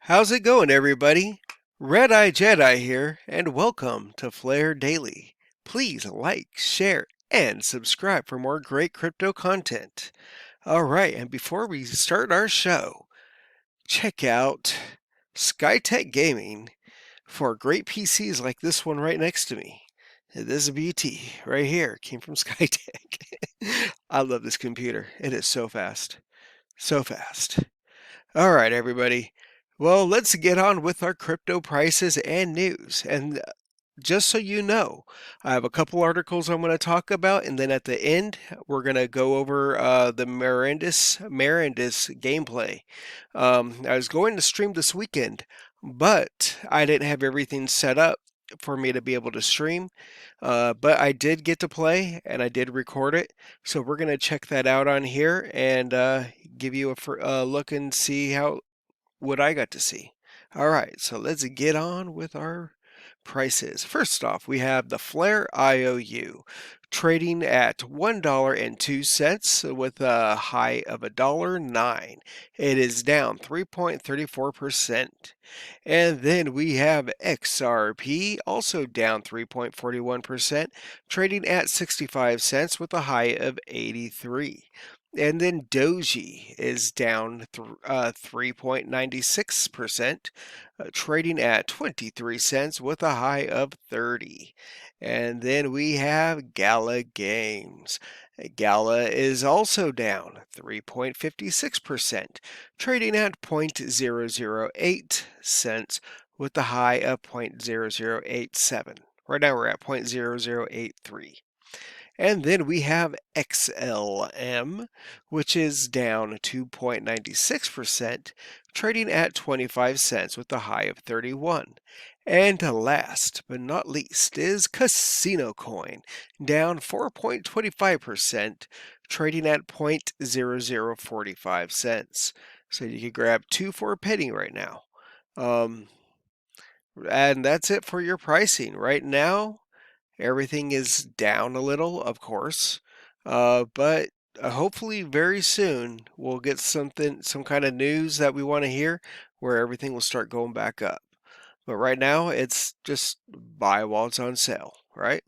How's it going, everybody? RedEyedJedi here, and welcome to FlareDaily. Please like, share, and subscribe for more great crypto content. Alright, and before we start our show, check out Skytech Gaming for great PCs like this one right next to me. This is a beauty right here. Came from Skytech. I love this computer. It is so fast. So fast. All right, everybody. Well, let's get on with our crypto prices and news. And just so you know, I have a couple articles I'm going to talk about, and then at the end, we're going to go over the Mirandus gameplay. I was going to stream this weekend, but I didn't have everything set up for me to be able to stream. But I did get to play, and I did record it. So we're going to check that out on here and give you a look and see what I got to see. All right, so let's get on with our prices. First off, we have the Flare IOU trading at $1.02 with a high of $1.09. It is down 3.34%. And then we have XRP, also down 3.41%, trading at 65 cents with a high of 83. And then Doji is down 3.96%, trading at 23 cents with a high of 30. And then we have Gala Games. Gala is also down 3.56%, trading at 0.008 cents with a high of 0.0087. Right now we're at 0.0083. And then we have XLM, which is down 2.96%, trading at 25 cents with a high of 31. And last but not least is CasinoCoin, down 4.25%, trading at 0.0045 cents. So you can grab two for a penny right now. And that's it for your pricing. Right now, everything is down a little, of course, but hopefully very soon we'll get some kind of news that we want to hear where everything will start going back up. But right now, it's just buy while it's on sale, right?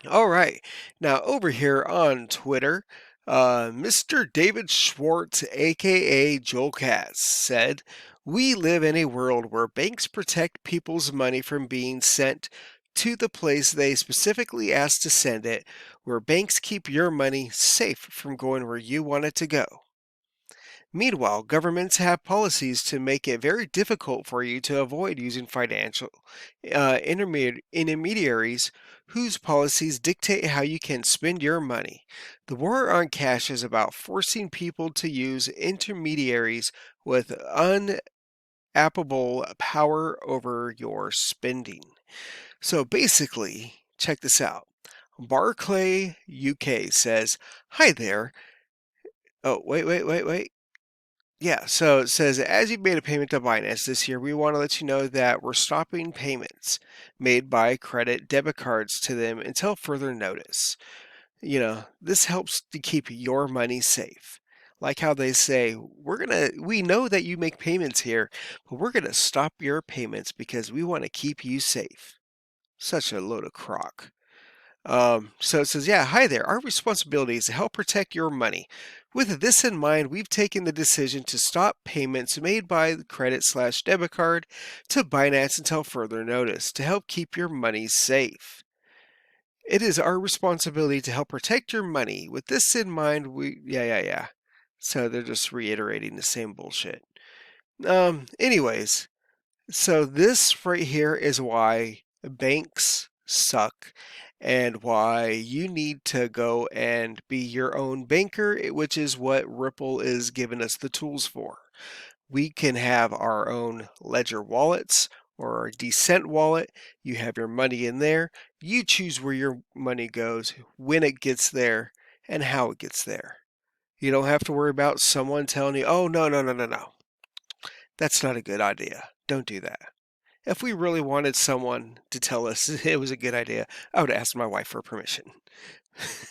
All right. Now, over here on Twitter, Mr. David Schwartz, aka Joel Katz, said, "We live in a world where banks protect people's money from being sent to the place they specifically asked to send it, where banks keep your money safe from going where you want it to go. Meanwhile, governments have policies to make it very difficult for you to avoid using financial intermediaries whose policies dictate how you can spend your money. The war on cash is about forcing people to use intermediaries with unappable power over your spending." So basically, check this out. Barclay UK says, "Hi there." Oh, wait. Yeah, so it says, "As you've made a payment to Binance this year, we want to let you know that we're stopping payments made by credit debit cards to them until further notice. This helps to keep your money safe. Like how they say, we know that you make payments here, but we're gonna stop your payments because we want to keep you safe." Such a load of crock. So it says, "Yeah, hi there. Our responsibility is to help protect your money. With this in mind, we've taken the decision to stop payments made by the credit/debit card to Binance until further notice to help keep your money safe. It is our responsibility to help protect your money. With this in mind, yeah. So they're just reiterating the same bullshit. Anyways, so this right here is why banks suck and why you need to go and be your own banker, which is what Ripple is giving us the tools for. We can have our own Ledger wallets or our Decent wallet. You have your money in there. You choose where your money goes, when it gets there, and how it gets there. You don't have to worry about someone telling you, "Oh, no. That's not a good idea. Don't do that." If we really wanted someone to tell us it was a good idea, I would ask my wife for permission.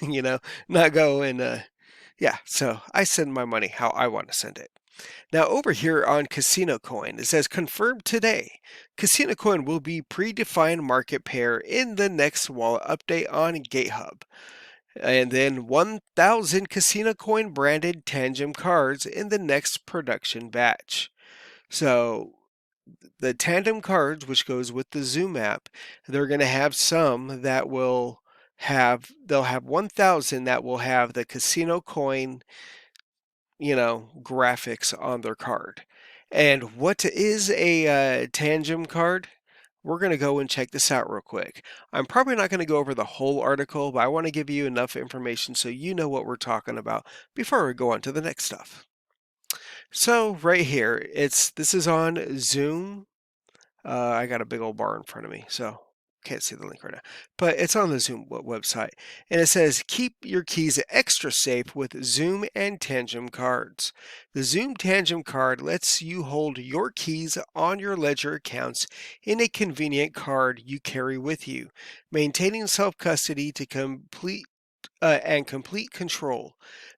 Not go and, yeah, so I send my money how I want to send it. Now over here on CasinoCoin, it says confirmed today. CasinoCoin will be predefined market pair in the next wallet update on GitHub. And then 1,000 CasinoCoin branded Tangem cards in the next production batch. So the Tandem cards, which goes with the XUMM app, they're going to have some that they'll have 1,000 that will have the CasinoCoin, graphics on their card. And what is a Tangem card? We're going to go and check this out real quick. I'm probably not going to go over the whole article, but I want to give you enough information so you know what we're talking about before we go on to the next stuff. So right here, this is on XUMM. I got a big old bar in front of me, so can't see the link right now. But it's on the XUMM website. And it says, keep your keys extra safe with XUMM and Tangem cards. The XUMM Tangem card lets you hold your keys on your ledger accounts in a convenient card you carry with you, maintaining self-custody to complete control.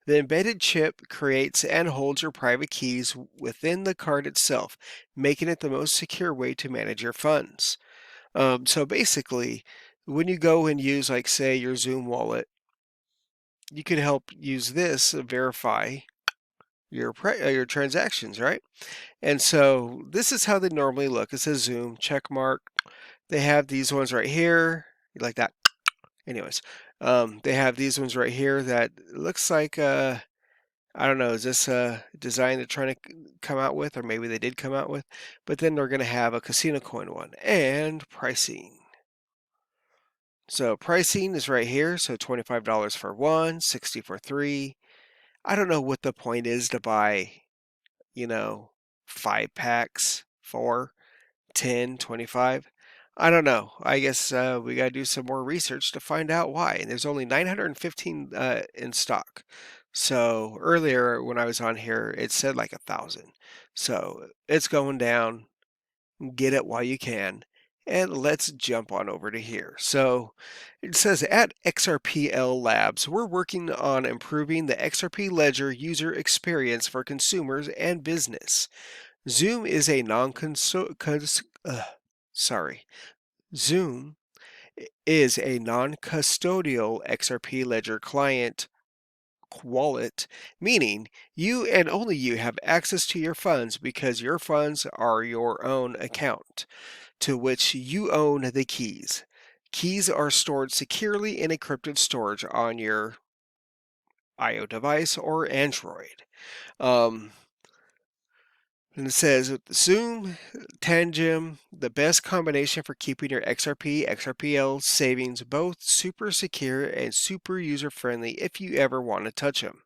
The embedded chip creates and holds your private keys within the card itself, making it the most secure way to manage your funds. So basically, when you go and use, like, say, your XUMM wallet, you can help use this to verify your transactions, right? And so this is how they normally look. It says XUMM, check mark. They have these ones right here, like that. Anyways, they have these ones right here that looks like, I don't know, is this a design they're trying to come out with, or maybe they did come out with? But then they're going to have a CasinoCoin one, and pricing. So pricing is right here, so $25 for one, $60 for three. I don't know what the point is to buy, 5 packs, 4, 10, 25. I don't know. I guess we got to do some more research to find out why. And there's only 915 in stock. So earlier when I was on here, it said like 1,000. So it's going down. Get it while you can. And let's jump on over to here. So it says at XRPL Labs, we're working on improving the XRP Ledger user experience for consumers and business. XUMM is a XUMM is a non-custodial XRP Ledger client wallet, meaning you and only you have access to your funds because your funds are your own account, to which you own the keys. Keys are stored securely in encrypted storage on your iOS device or Android. And it says, with the XUMM Tangem, the best combination for keeping your XRP, XRPL savings both super secure and super user-friendly if you ever want to touch them.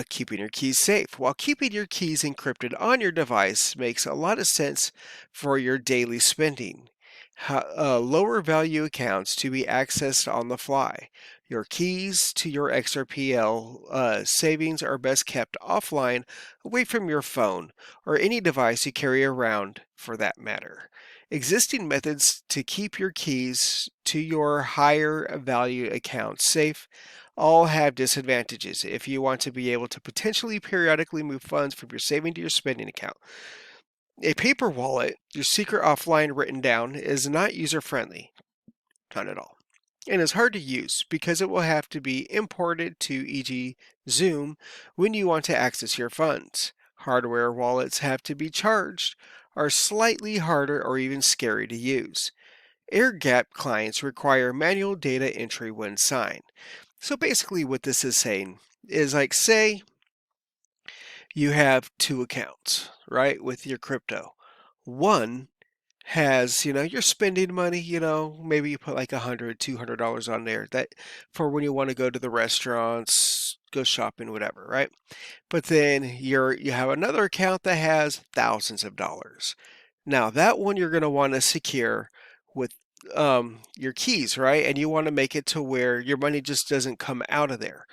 Keeping your keys safe. While keeping your keys encrypted on your device makes a lot of sense for your daily spending. Lower value accounts to be accessed on the fly. Your keys to your XRPL savings are best kept offline, away from your phone, or any device you carry around for that matter. Existing methods to keep your keys to your higher value accounts safe all have disadvantages if you want to be able to potentially periodically move funds from your saving to your spending account. A paper wallet, your secret offline written down, is not user-friendly. Not at all. And is hard to use because it will have to be imported to, e.g., XUMM, when you want to access your funds. Hardware wallets have to be charged, are slightly harder or even scary to use. Air-gapped clients require manual data entry when signed. So basically what this is saying is, like, say you have 2 accounts, right, with your crypto. One has, you're spending money, maybe you put like $100, $200 on there, that for when you want to go to the restaurants, go shopping, whatever, right? But then you have another account that has thousands of dollars. Now that one you're going to want to secure with your keys, right? And you want to make it to where your money just doesn't come out of there.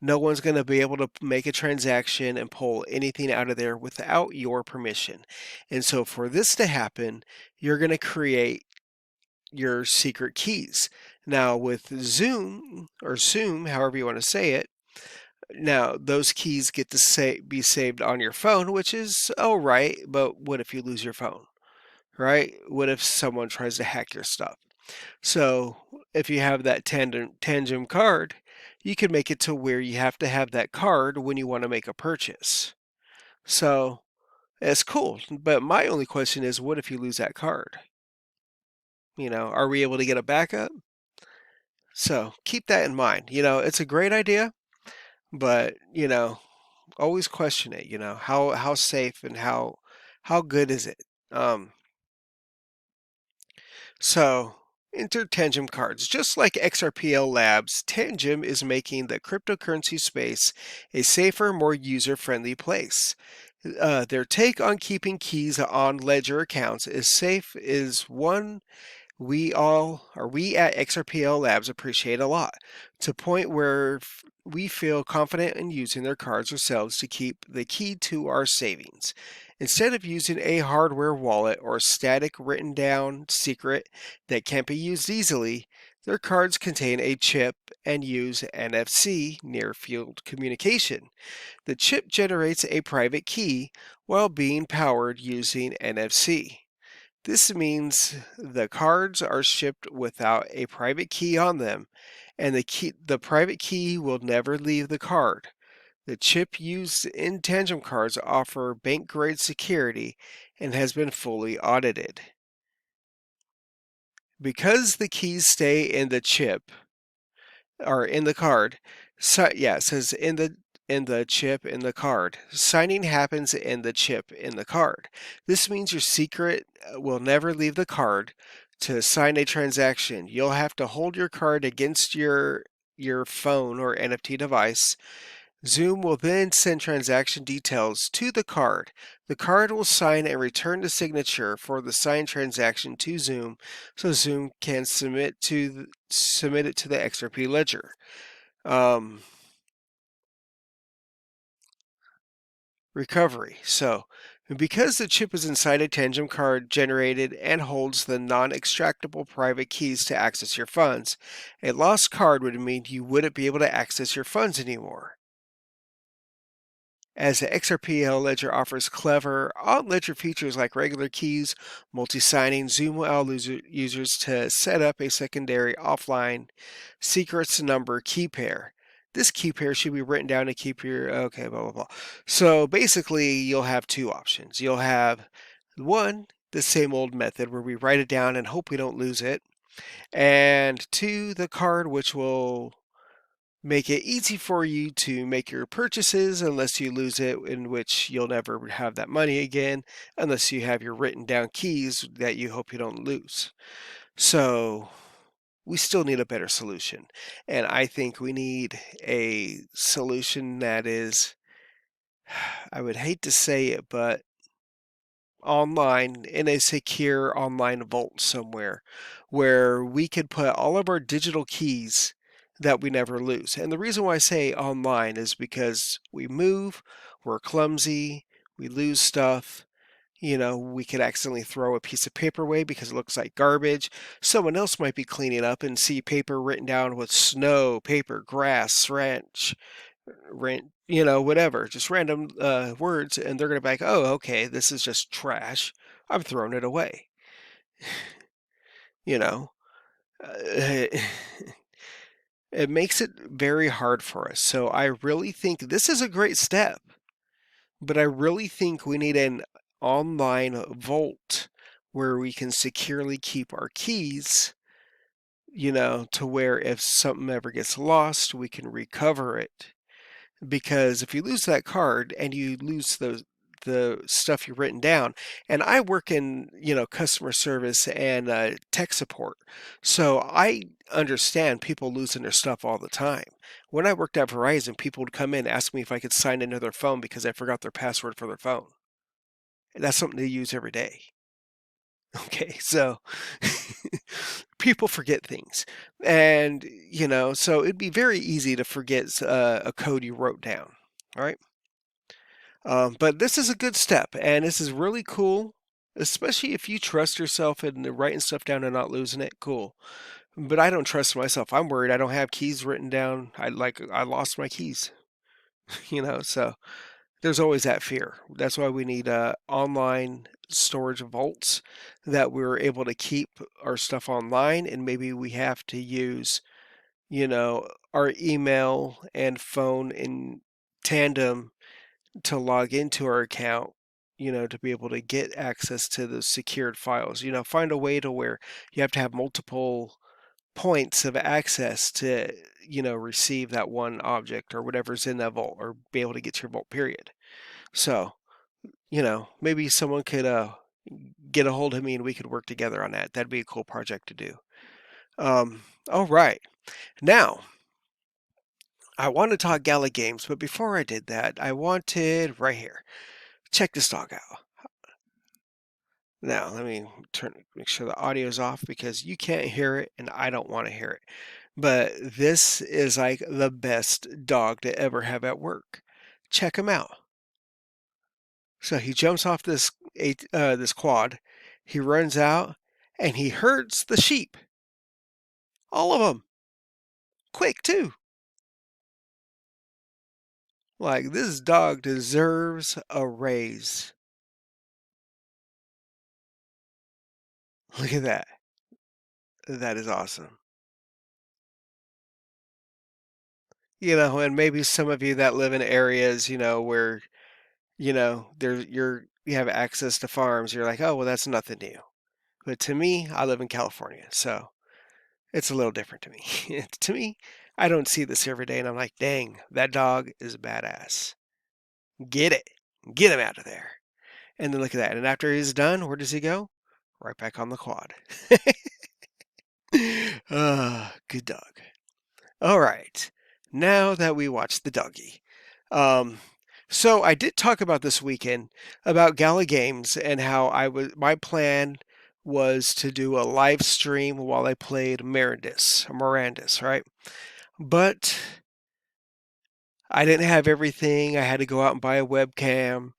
No one's going to be able to make a transaction and pull anything out of there without your permission. And so for this to happen, you're going to create your secret keys. Now with XUMM, or XUMM, however you want to say it, Now, those keys get to be saved on your phone, which is all right, but what if you lose your phone, right? What if someone tries to hack your stuff? So, if you have that Tangem card, you can make it to where you have to have that card when you want to make a purchase. So, it's cool, but my only question is, what if you lose that card? Are we able to get a backup? So, keep that in mind. It's a great idea, but, always question it, how safe and how good is it? Um, so enter Tangem cards. Just like XRPL Labs, Tangem is making the cryptocurrency space a safer, more user-friendly place. Their take on keeping keys on ledger accounts is safe is one we at XRPL Labs appreciate a lot, to a point where we feel confident in using their cards ourselves to keep the key to our savings. Instead of using a hardware wallet or static written down secret that can't be used easily, their cards contain a chip and use NFC, near field communication. The chip generates a private key while being powered using NFC. This means the cards are shipped without a private key on them, and the private key will never leave the card. The chip used in Tangem cards offer bank-grade security and has been fully audited. Because the keys stay in the chip or in the card, it says in the chip in the card. Signing happens in the chip in the card. This means your secret will never leave the card. To sign a transaction, you'll have to hold your card against your phone or NFT device. XUMM will then send transaction details to the card. The card will sign and return the signature for the signed transaction to XUMM, so XUMM can submit it to the XRP ledger. Recovery. So, because the chip is inside a Tangem card generated and holds the non-extractable private keys to access your funds, a lost card would mean you wouldn't be able to access your funds anymore. As the XRPL ledger offers clever on-ledger features like regular keys, multi-signing, XUMM will allow users to set up a secondary offline secrets number key pair. This key pair should be written down to keep your, okay, blah, blah, blah. So basically, you'll have two options. You'll have one, the same old method where we write it down and hope we don't lose it. And two, the card, which will make it easy for you to make your purchases unless you lose it, in which you'll never have that money again unless you have your written down keys that you hope you don't lose. So we still need a better solution. And I think we need a solution that is, I would hate to say it, but online in a secure online vault somewhere where we could put all of our digital keys that we never lose. And the reason why I say online is because we move, we're clumsy, we lose stuff. We could accidentally throw a piece of paper away because it looks like garbage. Someone else might be cleaning up and see paper written down with snow, paper, grass, ranch, rent, whatever, just random words, and they're going to be like, oh, okay, this is just trash. I'm throwing it away. you know, it makes it very hard for us. So I really think this is a great step, but I really think we need an online vault where we can securely keep our keys, to where if something ever gets lost, we can recover it. Because if you lose that card and you lose the stuff you've written down, and I work in customer service and tech support, so I understand people losing their stuff all the time. When I worked at Verizon, people would come in and ask me if I could sign into their phone because I forgot their password for their phone. And that's something they use every day. Okay, so people forget things, and so it'd be very easy to forget a code you wrote down. All right. But this is a good step, and this is really cool, especially if you trust yourself in writing stuff down and not losing it. Cool. But I don't trust myself. I'm worried I don't have keys written down. I lost my keys. So there's always that fear. That's why we need online storage vaults that we're able to keep our stuff online, and maybe we have to use, our email and phone in tandem to log into our account, to be able to get access to those secured files. Find a way to where you have to have multiple points of access to, receive that one object or whatever's in that vault or be able to get to your vault, period. So, maybe someone could get a hold of me and we could work together on that. That'd be a cool project to do. All right. Now, I want to talk Gala games, but before I did that, I wanted right here. Check this dog out. Now, let me make sure the audio's off because you can't hear it and I don't want to hear it. But this is like the best dog to ever have at work. Check him out. So he jumps off this quad, he runs out, and he herds the sheep. All of them. Quick, too. Like, this dog deserves a raise. Look at that. That is awesome. And maybe some of you that live in areas, where, you have access to farms, you're like, oh, well, that's nothing new. But to me, I live in California, so it's a little different to me. To me, I don't see this every day, and I'm like, dang, that dog is badass. Get it. Get him out of there. And then look at that. And after he's done, where does he go? Right back on the quad. Good dog. All right. Now that we watched the doggy. So I did talk about this weekend about Gala Games and how my plan was to do a live stream while I played Mirandus, right? But I didn't have everything. I had to go out and buy a webcam.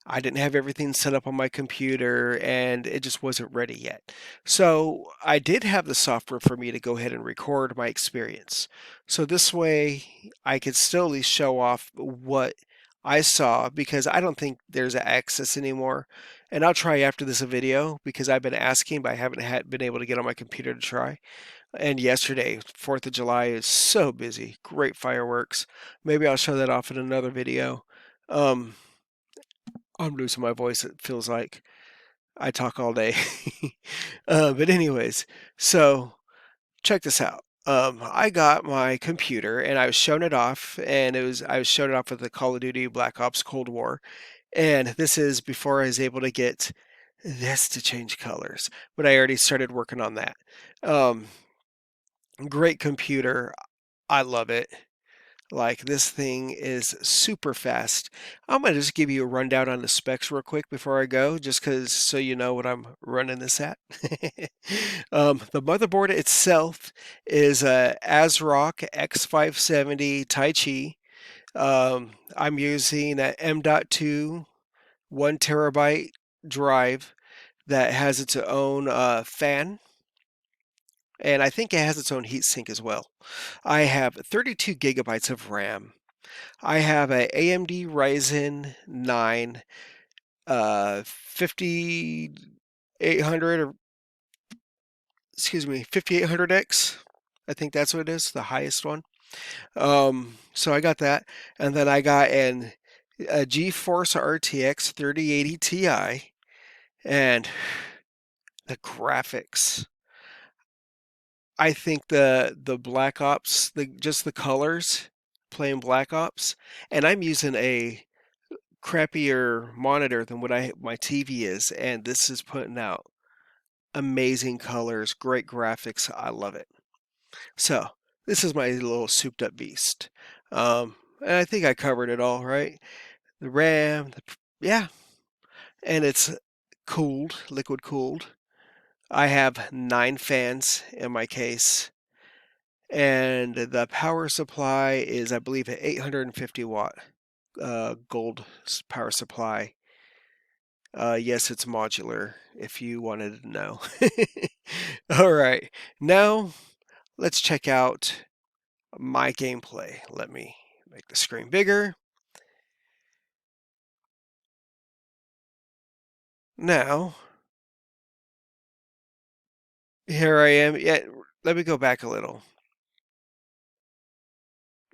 I didn't have everything set up on my computer and it just wasn't ready yet. So I did have the software for me to go ahead and record my experience. So this way I could still at least show off what I saw because I don't think there's access anymore. And I'll try after this video because I've been asking, but I haven't been able to get on my computer to try. And yesterday, 4th of July is so busy. Great fireworks. Maybe I'll show that off in another video. Um, I'm losing my voice, it feels like. I talk all day. But anyways, so check this out. I got my computer and I was showing it off, and I was showing it off with the Call of Duty Black Ops Cold War. And this is before I was able to get this to change colors, but I already started working on that. Um, Great computer. I love it. Like, this thing is super fast. I'm going to just give you a rundown on the specs real quick before I go, just because so you know what I'm running this at. The motherboard itself is a ASRock X570 Tai Chi. I'm using an M.2 1 terabyte drive that has its own fan, and I think it has its own heatsink as well. I have 32 gigabytes of RAM. I have a AMD Ryzen 9 5800 or 5800X. I think that's what it is, the highest one. So I got that, and then I got a GeForce RTX 3080 Ti, and the graphics. I think the Black Ops, just the colors, playing Black Ops, and I'm using a crappier monitor than what my TV is, and this is putting out amazing colors, great graphics. I love it. So this is my little souped up beast. And I think I covered it all, right? The RAM, yeah, and it's cooled, liquid cooled. I have 9 fans in my case. And the power supply is, I believe, an 850 watt gold power supply. Yes, it's modular, if you wanted to know. All right, now let's check out my gameplay. Let me make the screen bigger. Now, here I am. Yeah, let me go back a little.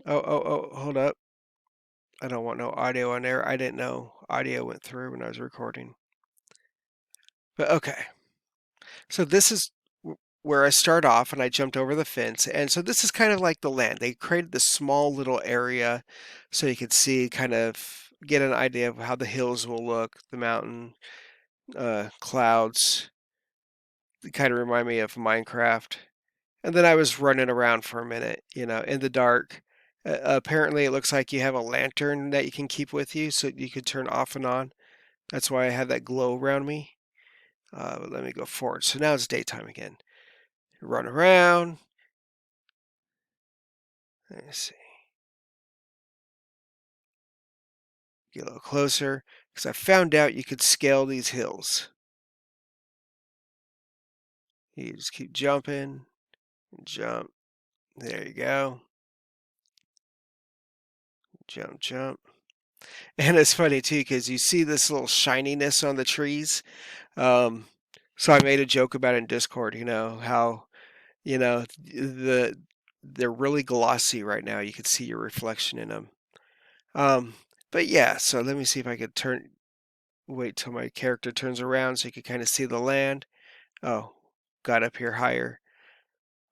Oh, hold up. I don't want no audio on there. I didn't know audio went through when I was recording. But okay. So this is where I start off, and I jumped over the fence. And so this is kind of like the land. They created this small little area so you could see, kind of get an idea of how the hills will look, the mountain, clouds. They kind of remind me of Minecraft. And then I was running around for a minute, in the dark. Apparently, it looks like you have a lantern that you can keep with you so you could turn off and on. That's why I had that glow around me. But let me go forward. So now it's daytime again. Run around. Let's see. Get a little closer because I found out you could scale these hills. You just keep jumping and jump. There you go. Jump, jump. And it's funny too because you see this little shininess on the trees. Um, so I made a joke about it in Discord, how, they're really glossy right now. You can see your reflection in them. Um, but yeah, so let me see if I could wait till my character turns around so you can kind of see the land. Oh, got up here higher.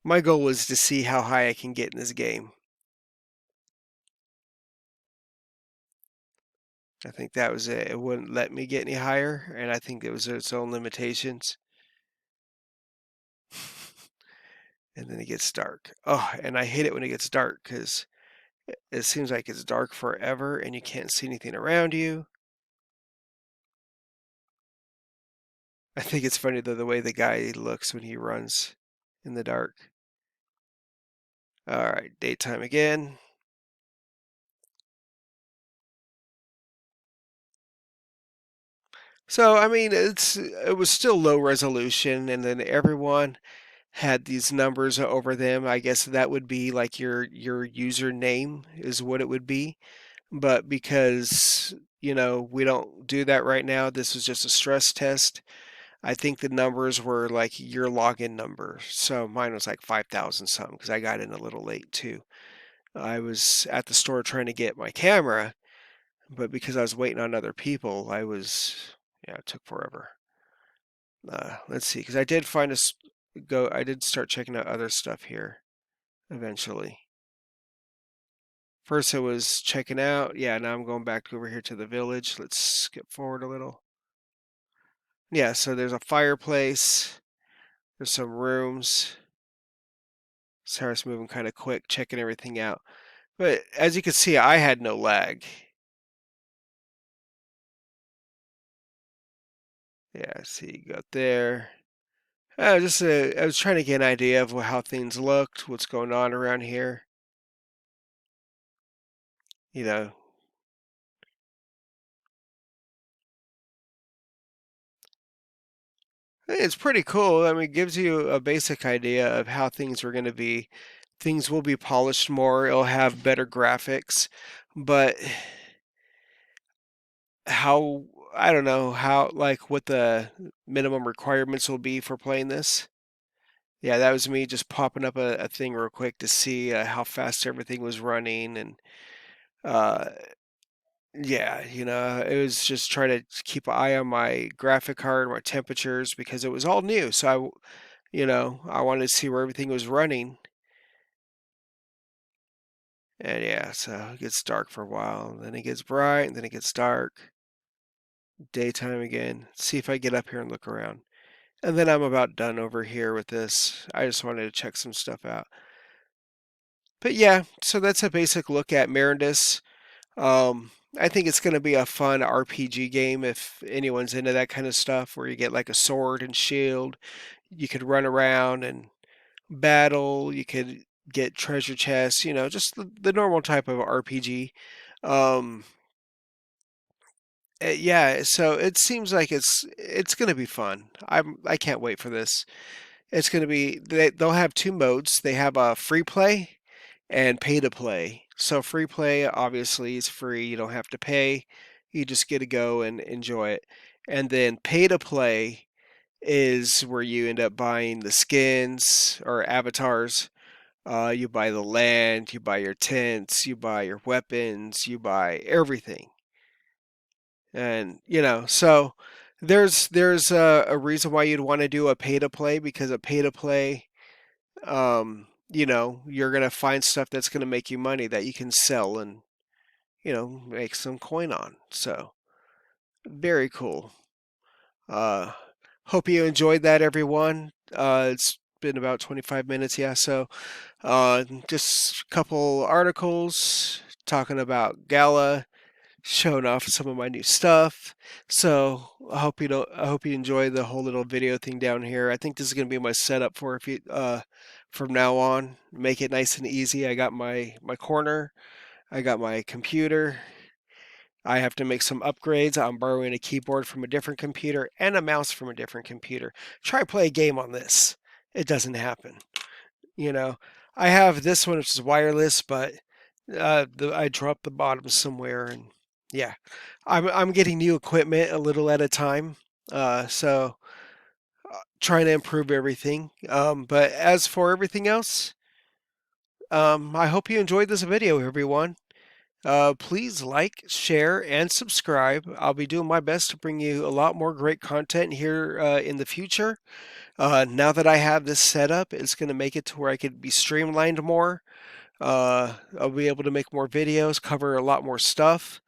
My goal was to see how high I can get in this game. I think that was it. It wouldn't let me get any higher, and I think it was its own limitations. And then it gets dark. Oh, and I hate it when it gets dark because it seems like it's dark forever and you can't see anything around you. I think it's funny though the way the guy looks when he runs in the dark. All right, daytime again. So I mean, it was still low resolution, and then everyone had these numbers over them. I guess that would be like your username is what it would be. But because we don't do that right now, this was just a stress test. I think the numbers were like your login number. So mine was like 5,000 something because I got in a little late too. I was at the store trying to get my camera, but because I was waiting on other people, yeah, it took forever. Let's see, because I did I did start checking out other stuff here eventually. First, I was checking out. Yeah, now I'm going back over here to the village. Let's skip forward a little. Yeah, so there's a fireplace. There's some rooms. Sarah's moving kind of quick, checking everything out. But as you can see, I had no lag. Yeah, see, you got there. I was trying to get an idea of how things looked, what's going on around here. You know, it's pretty cool. I mean, it gives you a basic idea of how things are going to be. Things will be polished more. It'll have better graphics, but how I don't know how like what the minimum requirements will be for playing this. Yeah, that was me just popping up a thing real quick to see how fast everything was running, and uh, yeah, it was just trying to keep an eye on my graphic card, my temperatures, because it was all new. So I wanted to see where everything was running, and yeah, so it gets dark for a while, and then it gets bright, and then it gets dark. Daytime again. See if I get up here and look around. And then I'm about done over here with this. I just wanted to check some stuff out. But yeah, so that's a basic look at Mirandus. I think it's going to be a fun RPG game if anyone's into that kind of stuff, where you get like a sword and shield. You could run around and battle. You could get treasure chests. Just the normal type of RPG. Um, yeah, so it seems like it's going to be fun. I can't wait for this. It's going to be they'll have two modes. They have a free play and pay to play. So free play obviously is free. You don't have to pay. You just get to go and enjoy it. And then pay to play is where you end up buying the skins or avatars. You buy the land, you buy your tents, you buy your weapons, you buy everything. And so there's a reason why you'd want to do a pay to play, because a pay to play, you're gonna find stuff that's gonna make you money that you can sell and make some coin on. So very cool. Uh, Hope you enjoyed that, everyone. It's been about 25 minutes, yeah. So just a couple articles talking about Gala, showing off some of my new stuff. So I hope you enjoy the whole little video thing down here. I think this is gonna be my setup for if you from now on. Make it nice and easy. I got my corner. I got my computer. I have to make some upgrades. I'm borrowing a keyboard from a different computer and a mouse from a different computer. Try to play a game on this. It doesn't happen. You know, I have this one which is wireless, but I dropped the bottom somewhere, and yeah, I'm getting new equipment a little at a time. So trying to improve everything. But as for everything else, I hope you enjoyed this video, everyone. Please like, share, and subscribe. I'll be doing my best to bring you a lot more great content here in the future. Now that I have this set up, it's going to make it to where I could be streamlined more. I'll be able to make more videos, cover a lot more stuff.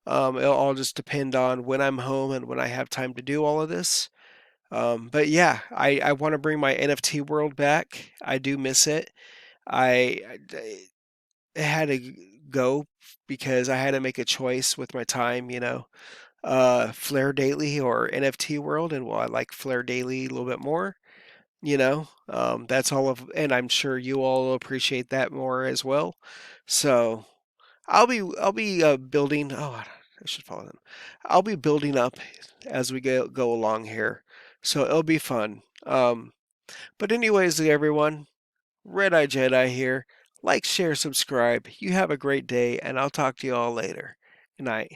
It'll all just depend on when I'm home and when I have time to do all of this. But yeah, I want to bring my NFT world back. I do miss it. I had to go because I had to make a choice with my time, FlareDaily or NFT world, and well, I like FlareDaily a little bit more. That's all of, and I'm sure you all appreciate that more as well. So I'll be building. Oh, I should follow them. I'll be building up as we go along here, so it'll be fun. But anyways, everyone, Red-Eyed Jedi here. Like, share, subscribe. You have a great day, and I'll talk to you all later. Good night.